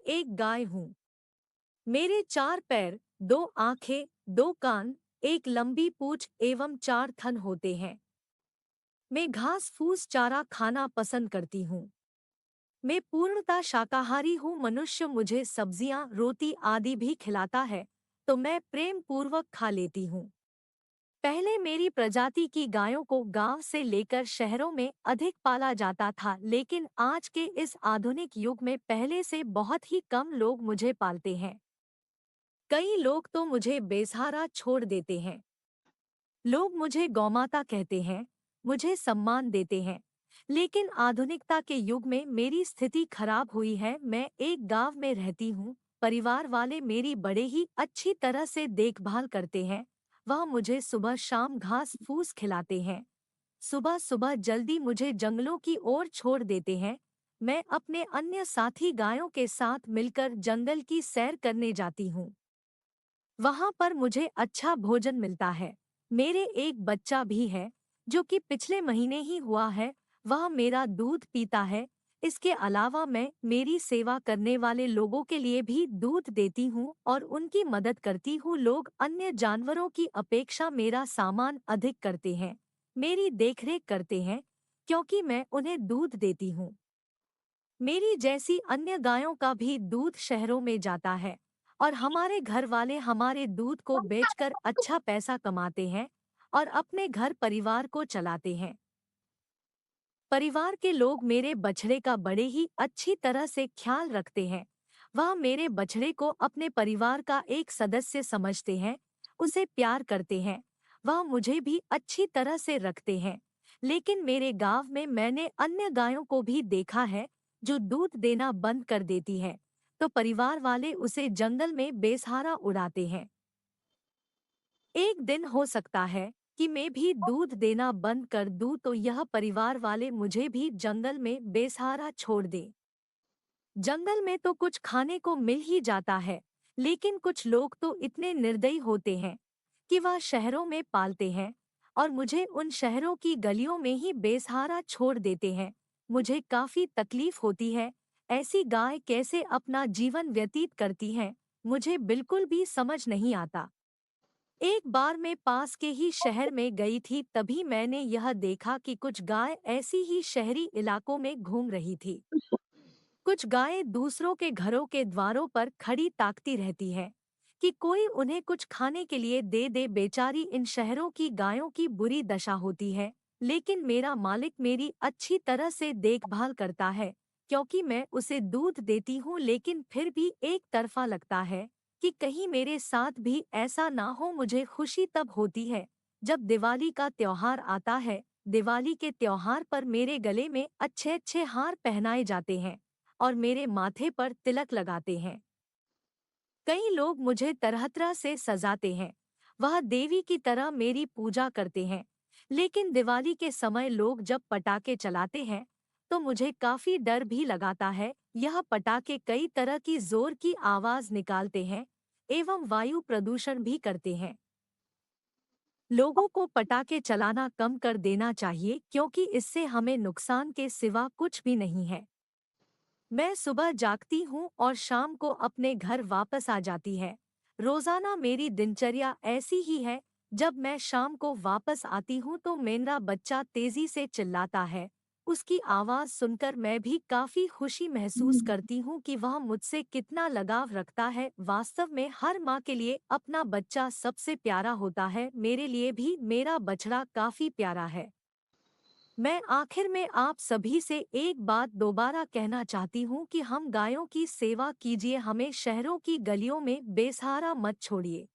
एक गाय हूँ। मेरे 4 पैर, 2 आँखें, 2 कान, एक लंबी पूंछ एवं 4 थन होते हैं। मैं घास फूस चारा खाना पसंद करती हूँ। मैं पूर्णतः शाकाहारी हूँ। मनुष्य मुझे सब्जियाँ, रोटी आदि भी खिलाता है, तो मैं प्रेम पूर्वक खा लेती हूँ। पहले मेरी प्रजाति की गायों को गांव से लेकर शहरों में अधिक पाला जाता था, लेकिन आज के इस आधुनिक युग में पहले से बहुत ही कम लोग मुझे पालते हैं। कई लोग तो मुझे बेसहारा छोड़ देते हैं। लोग मुझे गौमाता कहते हैं, मुझे सम्मान देते हैं, लेकिन आधुनिकता के युग में मेरी स्थिति खराब हुई है। मैं एक गांव में रहती हूँ। परिवार वाले मेरी बड़े ही अच्छी तरह से देखभाल करते हैं। वह मुझे सुबह शाम घास फूस खिलाते हैं। सुबह सुबह जल्दी मुझे जंगलों की ओर छोड़ देते हैं। मैं अपने अन्य साथी गायों के साथ मिलकर जंगल की सैर करने जाती हूँ। वहां पर मुझे अच्छा भोजन मिलता है। मेरे एक बच्चा भी है, जो कि पिछले महीने ही हुआ है। वह मेरा दूध पीता है। इसके अलावा मैं मेरी सेवा करने वाले लोगों के लिए भी दूध देती हूँ और उनकी मदद करती हूँ। लोग अन्य जानवरों की अपेक्षा मेरा सामान अधिक करते हैं, मेरी देखरेख करते हैं, क्योंकि मैं उन्हें दूध देती हूँ। मेरी जैसी अन्य गायों का भी दूध शहरों में जाता है और हमारे घर वाले हमारे दूध को बेचकर अच्छा पैसा कमाते हैं और अपने घर परिवार को चलाते हैं। परिवार के लोग मेरे बछड़े का बड़े ही अच्छी तरह से ख्याल रखते हैं। वह मेरे बछड़े को अपने परिवार का एक सदस्य समझते हैं, उसे प्यार करते हैं। वह मुझे भी अच्छी तरह से रखते हैं। लेकिन मेरे गांव में मैंने अन्य गायों को भी देखा है, जो दूध देना बंद कर देती है, तो परिवार वाले उसे जंगल में बेसहारा उड़ाते हैं। एक दिन हो सकता है कि मैं भी दूध देना बंद कर दूं, तो यह परिवार वाले मुझे भी जंगल में बेसहारा छोड़ दें। जंगल में तो कुछ खाने को मिल ही जाता है, लेकिन कुछ लोग तो इतने निर्दयी होते हैं कि वह शहरों में पालते हैं और मुझे उन शहरों की गलियों में ही बेसहारा छोड़ देते हैं। मुझे काफी तकलीफ होती है। ऐसी गाय कैसे अपना जीवन व्यतीत करती हैं, मुझे बिल्कुल भी समझ नहीं आता। एक बार मैं पास के ही शहर में गई थी, तभी मैंने यह देखा कि कुछ गाय ऐसी ही शहरी इलाकों में घूम रही थी। कुछ गायें दूसरों के घरों के द्वारों पर खड़ी ताकती रहती हैं कि कोई उन्हें कुछ खाने के लिए दे दे। बेचारी इन शहरों की गायों की बुरी दशा होती है, लेकिन मेरा मालिक मेरी अच्छी तरह से देखभाल करता है, क्योंकि मैं उसे दूध देती हूँ। लेकिन फिर भी एक तरफा लगता है कि कहीं मेरे साथ भी ऐसा ना हो। मुझे खुशी तब होती है जब दिवाली का त्योहार आता है। दिवाली के त्योहार पर मेरे गले में अच्छे अच्छे हार पहनाए जाते हैं और मेरे माथे पर तिलक लगाते हैं। कई लोग मुझे तरह तरह से सजाते हैं, वह देवी की तरह मेरी पूजा करते हैं। लेकिन दिवाली के समय लोग जब पटाखे चलाते हैं, तो मुझे काफी डर भी लगाता है। यह पटाखे कई तरह की जोर की आवाज निकालते हैं एवं वायु प्रदूषण भी करते हैं। लोगों को पटाखे चलाना कम कर देना चाहिए, क्योंकि इससे हमें नुकसान के सिवा कुछ भी नहीं है। मैं सुबह जागती हूँ और शाम को अपने घर वापस आ जाती है। रोजाना मेरी दिनचर्या ऐसी ही है। जब मैं शाम को वापस आती हूँ तो मेरा बच्चा तेजी से चिल्लाता है। उसकी आवाज सुनकर मैं भी काफी खुशी महसूस करती हूँ कि वह मुझसे कितना लगाव रखता है। वास्तव में हर माँ के लिए अपना बच्चा सबसे प्यारा होता है। मेरे लिए भी मेरा बछड़ा काफी प्यारा है। मैं आखिर में आप सभी से एक बात दोबारा कहना चाहती हूँ कि हम गायों की सेवा कीजिए, हमें शहरों की गलियों में बेसहारा मत छोड़िए।